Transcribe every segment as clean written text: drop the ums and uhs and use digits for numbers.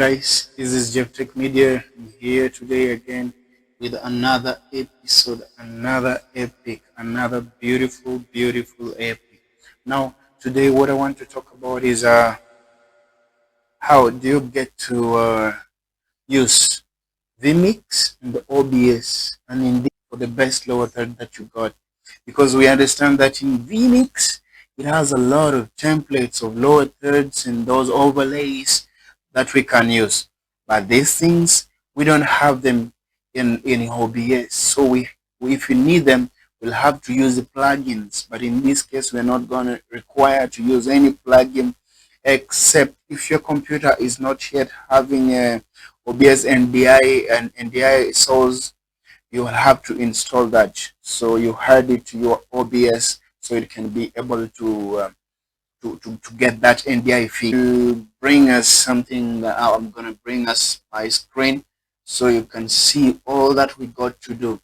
Guys, this is Jeff Tech Media. I'm here today again with another episode, another epic, another beautiful, beautiful epic. Now, today what I want to talk about is how do you get to use Vmix and the OBS and indeed for the best lower third that you got, because we understand that in Vmix it has a lot of templates of lower thirds and those overlays that we can use, but these things we don't have them in OBS. So we if we need them, we'll have to use the plugins, but in this case we're not going to require to use any plugin except if your computer is not yet having a OBS NDI and NDI source, you will have to install that. So you add it to your OBS so it can be able to get that NDI feed. To bring us something that I'm gonna bring us my screen so you can see all that we got to do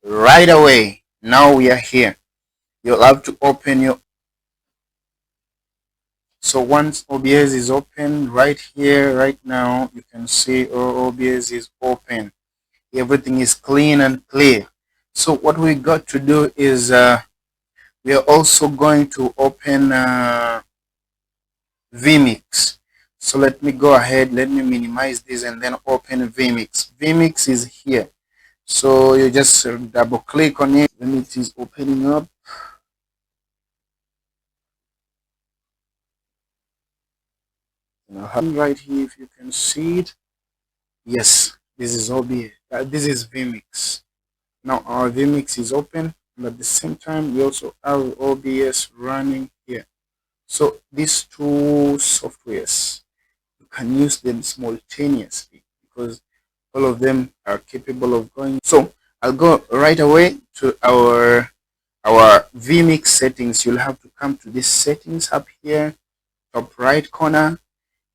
right away. Now we are here. You'll have to open your. So once OBS is open right here, right now, you can see OBS is open. Everything is clean and clear. So what we got to do is we are also going to open Vmix. So let me go ahead, let me minimize this and then open Vmix. Vmix is here. So you just double click on it. Vmix is opening up. Right here, if you can see it. Yes, this is OBS. This is Vmix. Now our Vmix is open, and at the same time we also have OBS running here. So these two softwares, you can use them simultaneously because all of them are capable of going. So I'll go right away to our Vmix settings. You'll have to come to this settings up here, top right corner,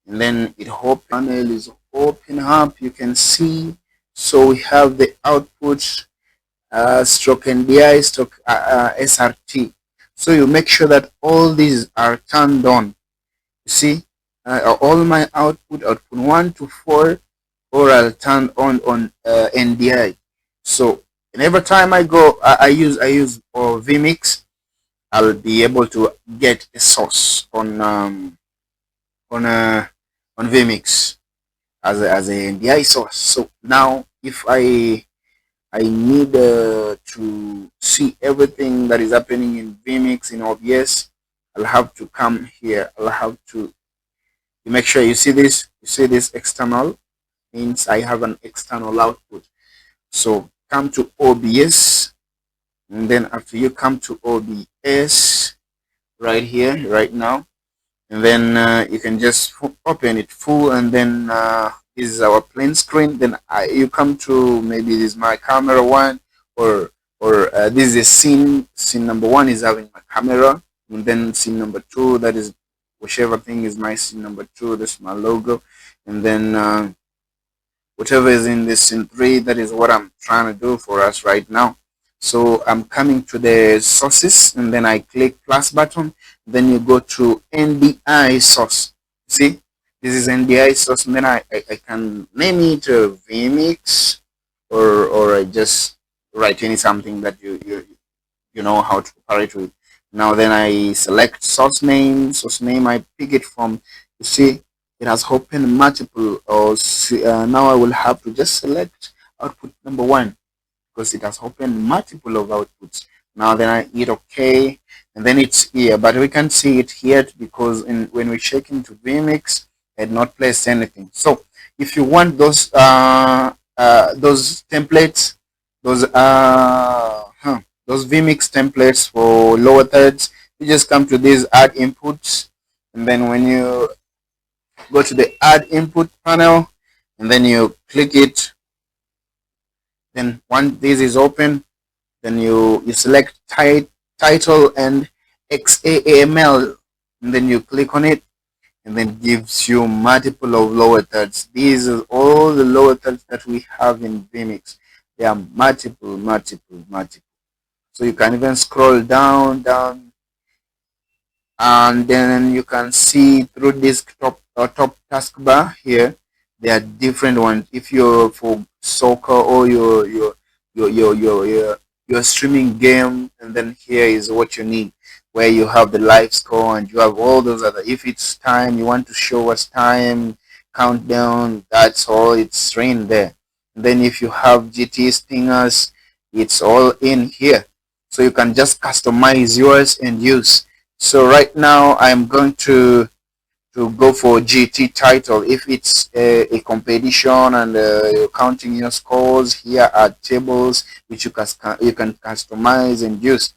and then it hope panel is open up. You can see. So we have the output stroke NDI stroke SRT. So you make sure that all these are turned on. You see, all my output 1 to 4, or I'll turn on NDI. So and every time I go, I use Vmix, I'll be able to get a source on Vmix as a NDI source. So now if I need to see everything that is happening in Vmix in OBS, I'll have to come here. I'll have to make sure you see this. You see this external means I have an external output. So come to OBS, and then after you come to OBS right here, right now, and then you can just open it full, and then this is our plain screen. Then you come to, maybe this is my camera one, or this is scene number one is having my camera, and then scene number two, that is whichever thing is my scene number two, this is my logo, and then whatever is in this scene three, that is what I'm trying to do for us right now. So I'm coming to the sources, and then I click plus button. Then you go to NDI source. See, this is NDI source, and then I can name it Vmix, or I just write any something that you know how to operate with. Now then I select source name. Source name I pick it from. You see, it has opened multiple. Or now I will have to just select output number one, because it has opened multiple of outputs. Now then I hit OK, and then it's here, but we can't see it yet because when we check into Vmix, I had not placed anything. So if you want those templates, those Vmix templates for lower thirds, you just come to these add inputs, and then when you go to the add input panel, and then you click it. Then once this is open, then you select title and XAML, and then you click on it, and then it gives you multiple of lower thirds. These are all the lower thirds that we have in Vmix. There are multiple. So you can even scroll down, and then you can see through this top taskbar here. There are different ones. If you're for soccer or your streaming game, and then here is what you need, where you have the live score and you have all those other. If it's time, you want to show us time, countdown. That's all. It's in there. And then if you have GT stingers, it's all in here. So you can just customize yours and use. So right now I'm going to go for GT title. If it's a competition and you're counting your scores, here are tables which you can customize and use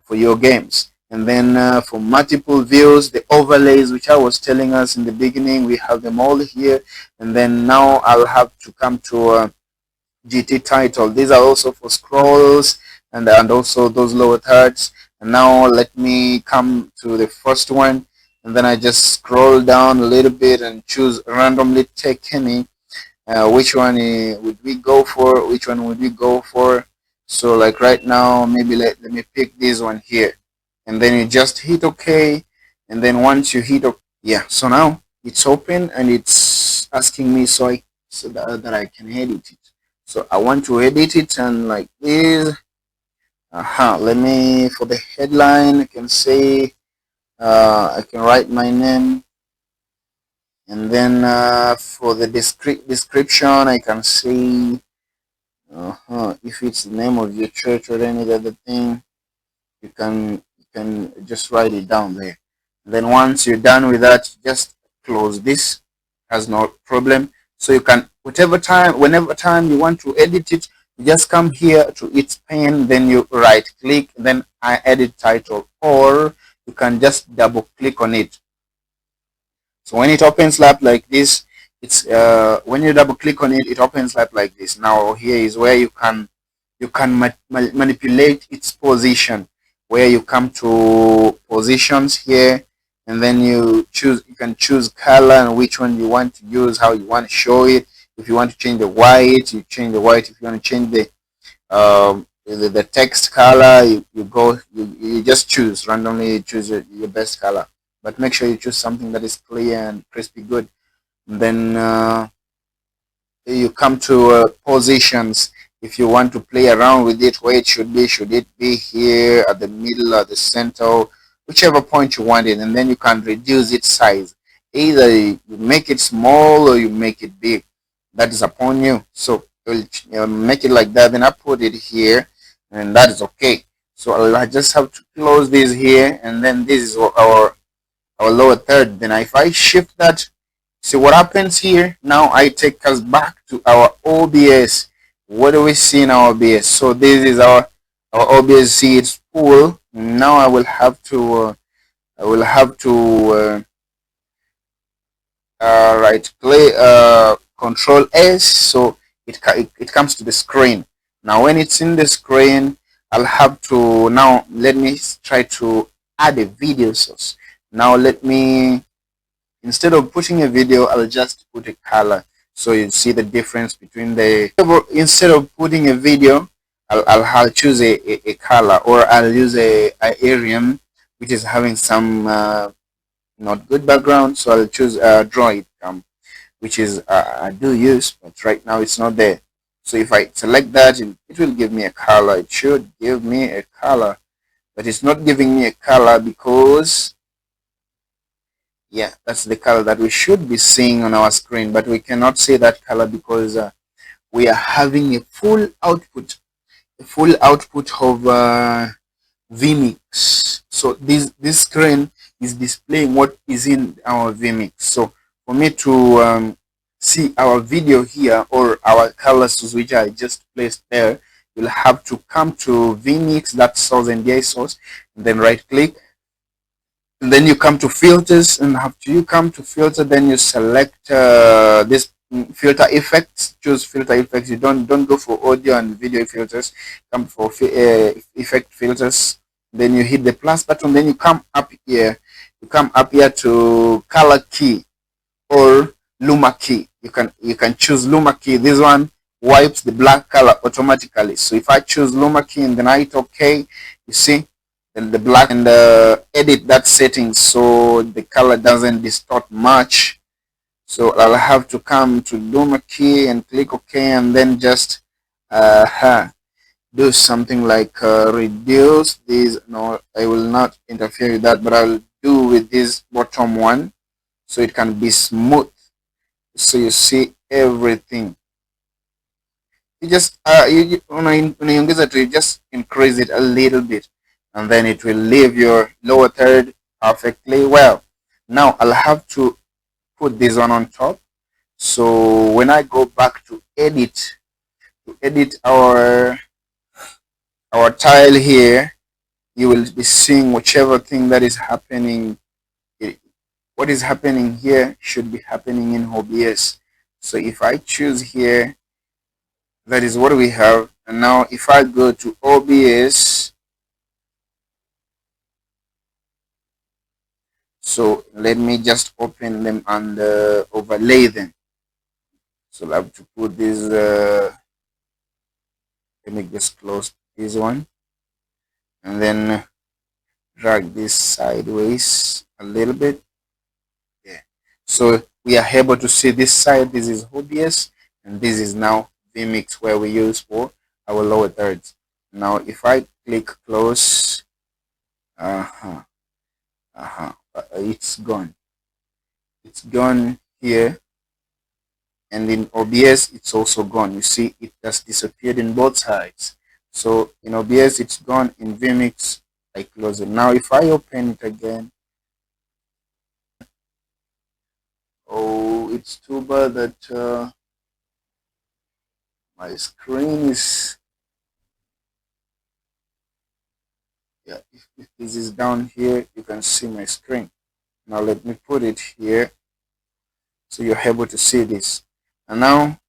for your games. And then for multiple views, the overlays which I was telling us in the beginning, we have them all here. And then now I'll have to come to GT title. These are also for scrolls and also those lower thirds. And now let me come to the first one, and then I just scroll down a little bit and choose randomly take any. Which one would we go for? Which one would we go for? So like right now, maybe let me pick this one here, and then you just hit OK. And then once you hit OK, yeah, so now it's open and it's asking me so that I can edit it. So I want to edit it, and like this. Let me, for the headline, I can say, I can write my name, and then for the description, I can say, if it's the name of your church or any other thing, you can just write it down there. And then once you're done with that, just close this. Has no problem. So you can, whenever time you want to edit it, you just come here to its pane, then you right click, then I edit title, or you can just double click on it. So when it opens up like this, it's when you double click on it, it opens up like this. Now here is where you can manipulate its position, where you come to positions here, and then you can choose color and which one you want to use, how you want to show it. If you want to change the white, you change the white. If you want to change the text color, you just choose randomly, choose your best color, but make sure you choose something that is clear and crispy good. And then you come to positions. If you want to play around with it, where it should it be here at the middle or the center, whichever point you want it. And then you can reduce its size. Either you make it small or you make it big. That is upon you. So you'll make it like that, then I put it here, and that is okay. So I just have to close this here, and then this is our lower third. Then if I shift that, see what happens here. Now I take us back to our OBS. What do we see in our OBS? So this is our OBS. See, it's full. Now I will have to right click, control S, so it comes to the screen. Now when it's in the screen, I'll have to, now let me try to add a video source. Now let me, instead of putting a video, I'll just put a color, so you see the difference between the, instead of putting a video, I'll choose a color, or I'll use a Arium, which is having some not good background. So I'll choose Droid, which is I do use, but right now it's not there. So if I select that, it will give me a color. It should give me a color, but it's not giving me a color because, yeah, that's the color that we should be seeing on our screen, but we cannot see that color because we are having a full output of Vmix. So this screen is displaying what is in our Vmix. So for me to see our video here, or our colors which I just placed there, you'll have to come to Vmix, that source and DI source, and then right click, and then you come to filters, and after you come to filter, then you select this filter effects. Choose filter effects. You don't go for audio and video filters. Come for effect filters. Then you hit the plus button. Then you come up here. You come up here to color key or luma key. You can choose luma key. This one wipes the black color automatically. So if I choose luma key and then I hit OK, you see, then the black, and edit that setting so the color doesn't distort much. So I'll have to come to Doma key and click OK, and then just do something like reduce this. No, I will not interfere with that, but I'll do with this bottom one so it can be smooth, so you see everything. You just unaongeza to, you just increase it a little bit, and then it will leave your lower third perfectly well. Now I'll have to put this one on top. So when I go back to edit our tile here, you will be seeing whichever thing that is happening. What is happening here should be happening in OBS. So if I choose here, that is what we have. And now if I go to OBS, so let me just open them and overlay them. So I have to put this, let me just close this one, and then drag this sideways a little bit. Yeah. So we are able to see this side, this is OBS, and this is now Vmix, where we use for our lower thirds. Now if I click close, it's gone. It's gone here, and in OBS it's also gone. You see, it just disappeared in both sides. So in OBS it's gone, in Vmix I close it. Now if I open it again, oh, it's too bad that my screen is, yeah, if this is down here, you can see my screen. Now let me put it here so you're able to see this. And now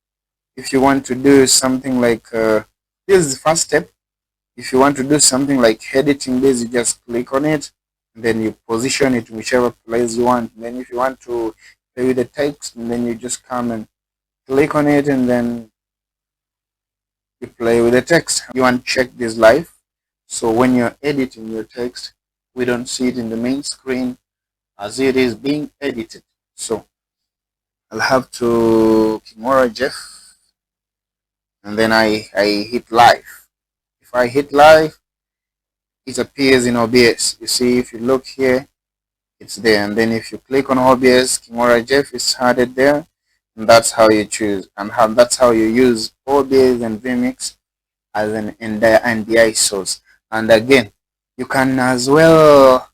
if you want to do something like this is the first step. If you want to do something like editing this, you just click on it, and then you position it whichever place you want. And then if you want to play with the text, and then you just come and click on it, and then you play with the text. You want to check this live, so when you're editing your text, we don't see it in the main screen as it is being edited. So I'll have to Kimura Jeff, and then I hit live. If I hit live, it appears in OBS. You see, if you look here, it's there. And then if you click on OBS, Kimura Jeff is added there. And that's how you choose, and that's how you use OBS and Vmix as an NDI source. And again, you can as well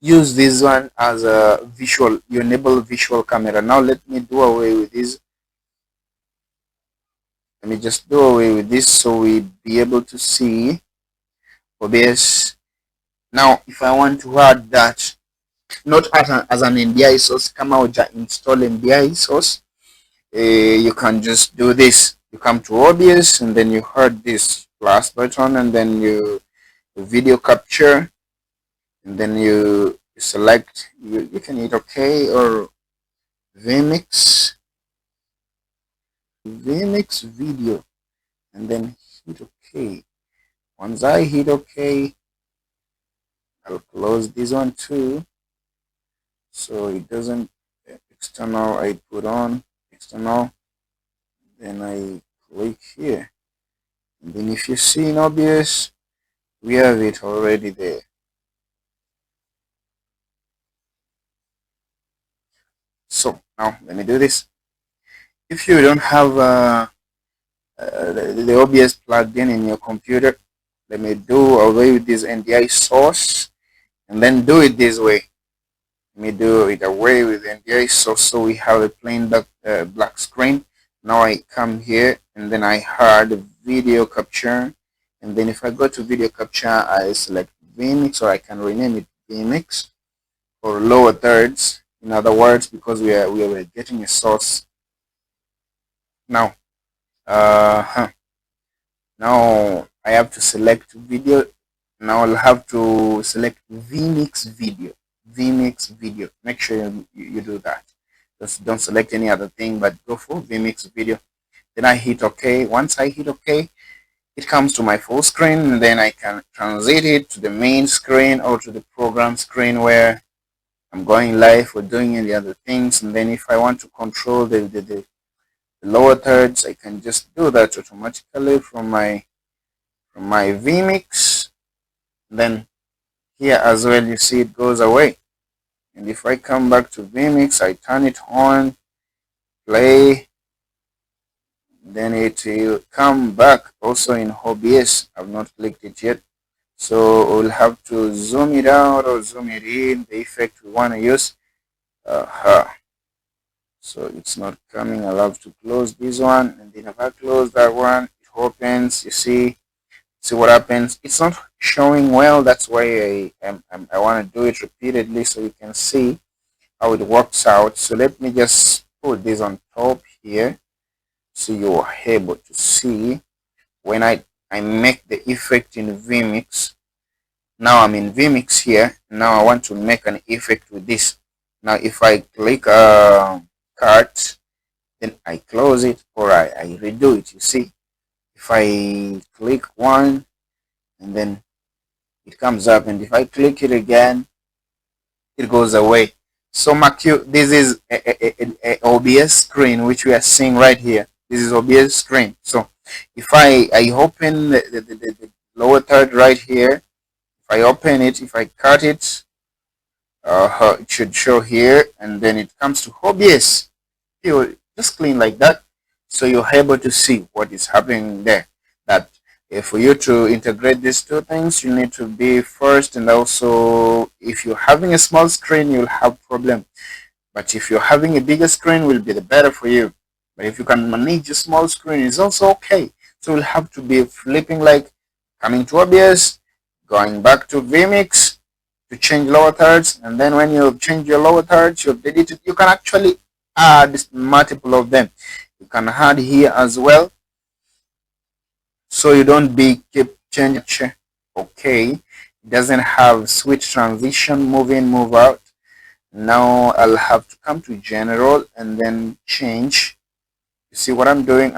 use this one as a visual. You enable visual camera. Now let me do away with this. Let me just do away with this so we be able to see OBS. Now if I want to add that, not as an NDI source, come out and install NDI source, you can just do this. You come to OBS, and then you hit this plus button, and then you video capture, and then you select, you can hit OK or Vmix video, and then hit OK. Once I hit OK, I'll close this one too, so it doesn't external. I put on external, then I click here, and then if you see in OBS, we have it already there. So now let me do this. If you don't have the OBS plugged in your computer, let me do away with this NDI source, and then do it this way. Let me do it away with NDI source, so we have a plain black screen. Now I come here, and then I add video capture, and then if I go to video capture, I select Vmix, or I can rename it Vmix, or lower thirds, in other words, because we are getting a source. Now now I have to select video. Now I'll have to select Vmix video. Make sure you do that. Just don't select any other thing, but go for Vmix video. Then I hit OK. Once I hit OK, it comes to my full screen, and then I can transit it to the main screen or to the program screen, where I'm going live or doing any other things. And then if I want to control the lower thirds, I can just do that automatically from my Vmix. Then here as well, you see it goes away. And if I come back to Vmix, I turn it on, play, then it will come back also in OBS. I've not clicked it yet. So we'll have to zoom it out or zoom it in, the effect we want to use. So it's not coming. I'll have to close this one, and then if I close that one, it opens. You see what happens. It's not showing well. That's why I want to do it repeatedly so you can see how it works out. So let me just put this on top here so you're able to see when I make the effect in Vmix. Now I'm in Vmix here. Now I want to make an effect with this. Now if I click cart, then I close it or I redo it. You see, if I click one and then it comes up, and if I click it again, it goes away. So this is a OBS screen which we are seeing right here. This is OBS screen. So if I open the lower third right here, if I open it, if I cut it, it should show here, and then it comes to OBS. You just clean like that, so you're able to see what is happening there. That for you to integrate these two things, you need to be first, and also if you're having a small screen, you'll have problem. But if you're having a bigger screen, will be the better for you. But if you can manage a small screen, it's also okay. So you'll have to be flipping, like coming to OBS, going back to Vmix to change lower thirds, and then when you change your lower thirds, you've deleted. You can actually add multiple of them. You can add here as well, so you don't keep changing. Okay, it doesn't have switch transition, move in, move out. Now I'll have to come to general and then change. You see what I'm doing?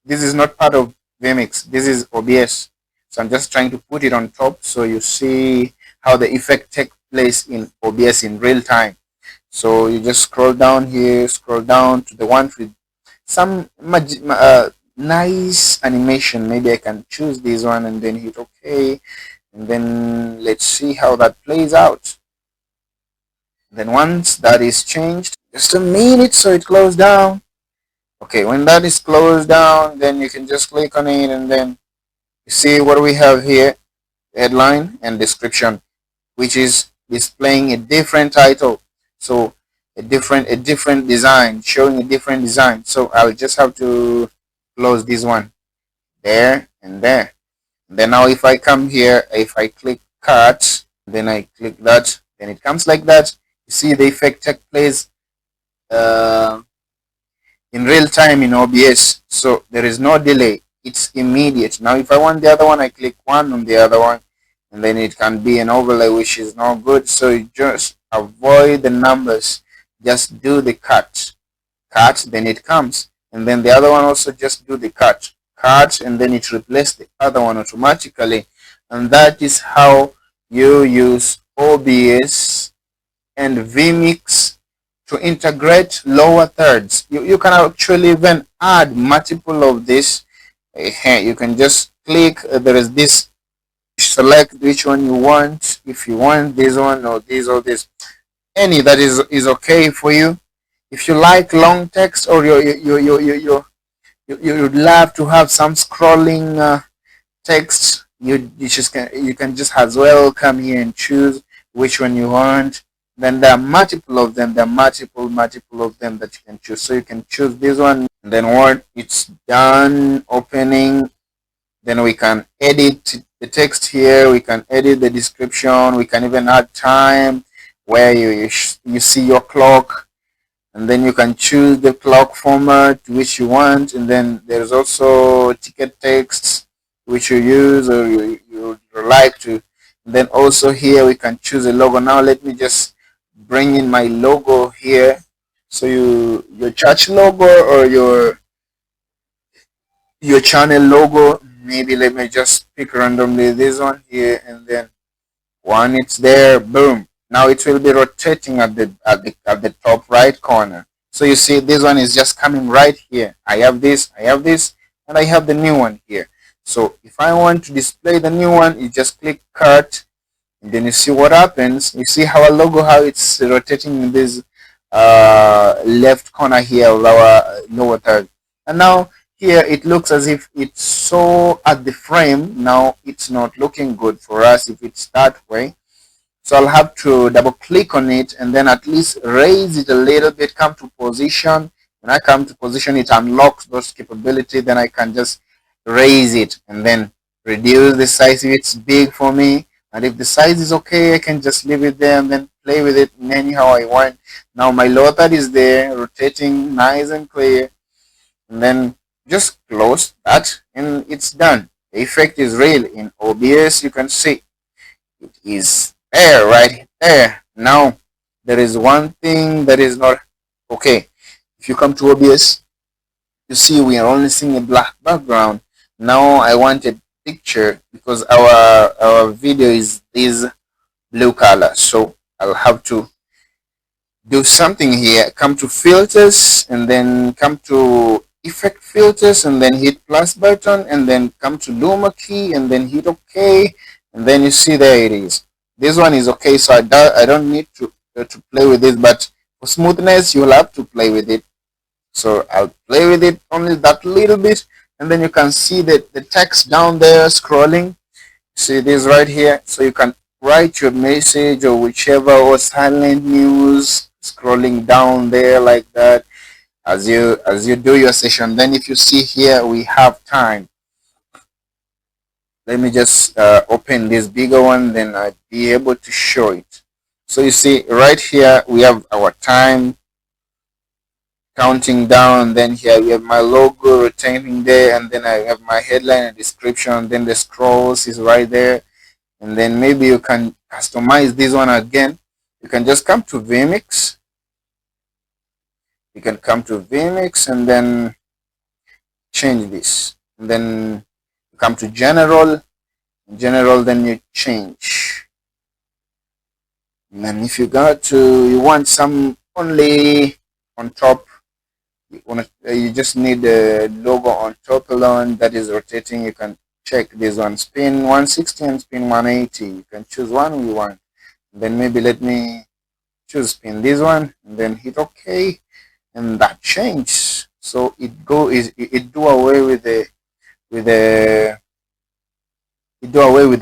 This is not part of Vmix. This is OBS. So I'm just trying to put it on top so you see how the effect takes place in OBS in real time. So you just scroll down here, scroll down to the one with some nice animation. Maybe I can choose this one and then hit OK. And then let's see how that plays out. Then once that is changed, just a minute so it closed down. Okay, when that is closed down, then you can just click on it, and then you see what we have here, headline and description, which is displaying a different title. So a different design, showing a different design. So I'll just have to close this one there and there. And then now if I come here, if I click cut, then I click that, then it comes like that. You see the effect take place in real time in OBS. So there is no delay. It's immediate. Now if I want the other one, I click one on the other one, and then it can be an overlay, which is not good. So you just avoid the numbers. Just do the cut, then it comes, and then the other one also just do the cut, and then it replaces the other one automatically. And that is how you use OBS and Vmix to integrate lower thirds. You can actually even add multiple of this. You can just click, there is this, select which one you want. If you want this one or this or this, any that is okay for you. If you like long text, or you'd love to have some scrolling text, you can just as well come here and choose which one you want. Then there are multiple of them. There are multiple of them that you can choose. So you can choose this one, and then when it's done opening, then we can edit the text here. We can edit the description. We can even add time where you see your clock, and then you can choose the clock format which you want. And then there's also ticket text which you use or you like to. And then also here we can choose a logo. Now let me just bring in my logo here. So your church logo or your channel logo. Maybe let me just pick randomly this one here, and then when it's there, boom, Now it will be rotating at the top right corner. So you see this one is just coming right here. I have this, and I have the new one here. So if I want to display the new one, you just click cut, and then you see what happens. You see our logo, how it's rotating in this left corner here of our lower third. And now here it looks as if it's so at the frame. Now it's not looking good for us if it's that way. So I'll have to double click on it and then at least raise it a little bit, come to position. When I come to position, it unlocks those capabilities. Then I can just raise it and then reduce the size if it's big for me. And if the size is okay, I can just leave it there and then play with it anyhow I want. Now my lower third is there, rotating nice and clear. And then just close that and it's done. The effect is real in OBS. You can see it is there, right there. Now, there is one thing that is not okay. If you come to OBS, you see we are only seeing a black background. Now I want a picture because our video is this blue color. So I'll have to do something here. Come to filters and then come to effect filters and then hit plus button and then come to Luma key and then hit OK, and then you see there it is. This one is okay, so I don't need to play with it, but for smoothness you'll have to play with it. So I'll play with it only that little bit, and then you can see that the text down there scrolling. See this right here, so you can write your message or whichever, or silent news scrolling down there like that as you do your session. Then if you see here we have time. Let me just open this bigger one, then I'll be able to show it. So you see right here we have our time counting down, then here we have my logo rotating there, and then I have my headline and description, then the scrolls is right there. And then maybe you can customize this one again. You can just come to Vmix. You can come to Vmix and then change this. And then you come to general, then you change. And then if you want some only on top, you just need the logo on top alone that is rotating. You can check this one, spin 160 and spin 180. You can choose one you want. Then maybe let me choose spin this one and then hit OK, and that changes. So it do away with the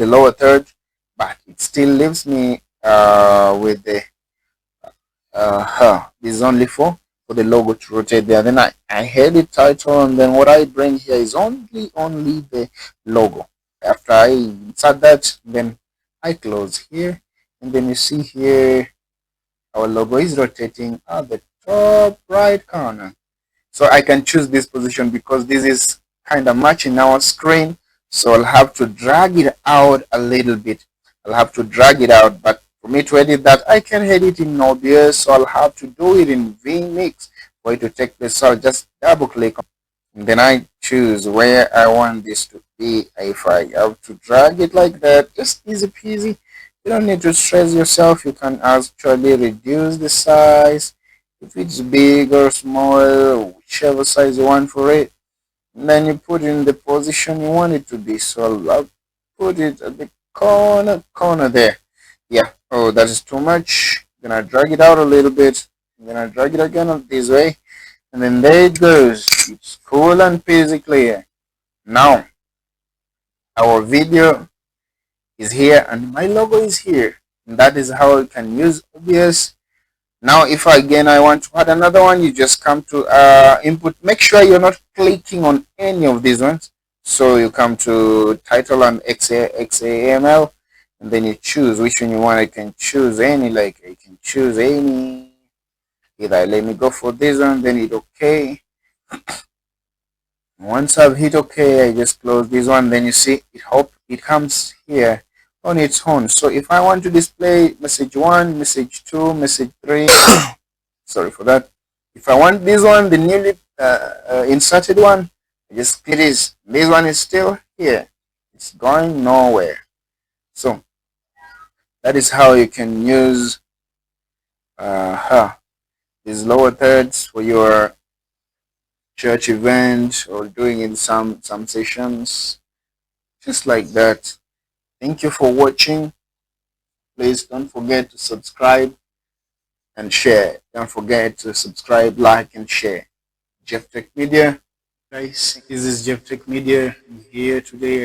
lower third, but it still leaves me with the this is only for the logo to rotate there. Then I edit title, and then what I bring here is only the logo. After I insert that, then I close here, and then you see here our logo is rotating at the top right corner. So I can choose this position because this is kind of matching our screen. So I'll have to drag it out a little bit. But for me to edit that, I can edit in OBS, so I'll have to do it in Vmix. For it to take place, so I'll just double click on it, and then I choose where I want this to be. If I have to drag it like that, just easy peasy. You don't need to stress yourself. You can actually reduce the size if it's big or small, whichever size you want for it. And then you put in the position you want it to be. So I'll put it at the corner there. Yeah. Oh, that is too much. Then I drag it out a little bit. And then I drag it again this way. And then there it goes. It's cool and peasy clear. Now, our video is here and my logo is here. And that is how you can use OBS. Now, if again I want to add another one, you just come to input. Make sure you're not clicking on any of these ones. So you come to title and XAML, and then you choose which one you want. I can choose any, like I can choose any. Either let me go for this one, then hit OK. Once I've hit OK, I just close this one. Then you see it comes here on its own. So if I want to display message 1, message 2, message 3, sorry for that. If I want this one, the newly inserted one, I just click this. This one is still here. It's going nowhere. So That is how you can use these lower thirds for your church event or doing in some sessions, just like that. Thank you for watching. Please don't forget to subscribe and share. Don't forget to subscribe, like, and share. Jeff Tech Media. Guys, this is Jeff Tech Media. I'm here today